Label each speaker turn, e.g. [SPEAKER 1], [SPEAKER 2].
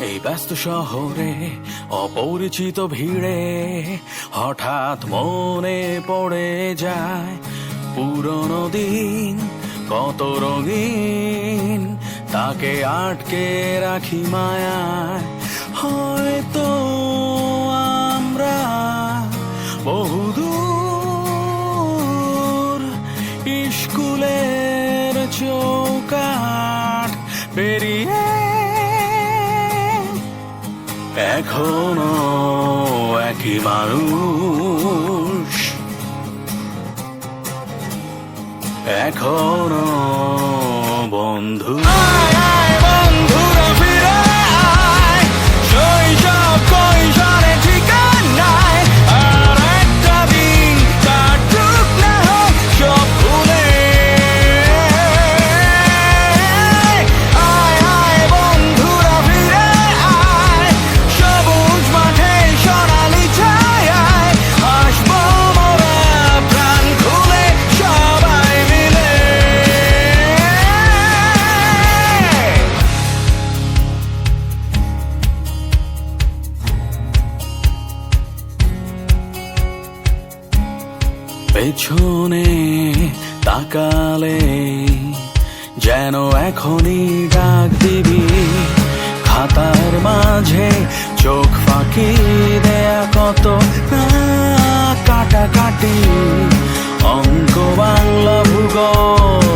[SPEAKER 1] এই ব্যস্ত শহরে অপরিচিত ভিড়ে হঠাৎ মনে পড়ে যায় পুরনো দিন, কত রঙিন তাকে আটকে রাখি মায়ায়। হয়তো আমরা বহুদূর স্কুলের চৌকাঠ পেরিয়ে এখনো একই মানুষ, এখনো বন্ধু। বন্ধুরা ফিরে আয়, শৈশব কৈশোরে ঠিকানায়, আর একটা দিন কাটুক না হোক সব ভুলে। আয় আয় বন্ধুরা ফিরে আয়, সবুজ মাঠে সোনালি ছায়ায় হাসবো মোরা প্রাণ খুলে সবাই মিলে। পেছনে তাকালে যেন এখনই ডাক দিবি, খাতার মাঝে চোখ ফাঁকি দেয়া কত না কাটাকাটি, অঙ্ক বাংলা ভূগোল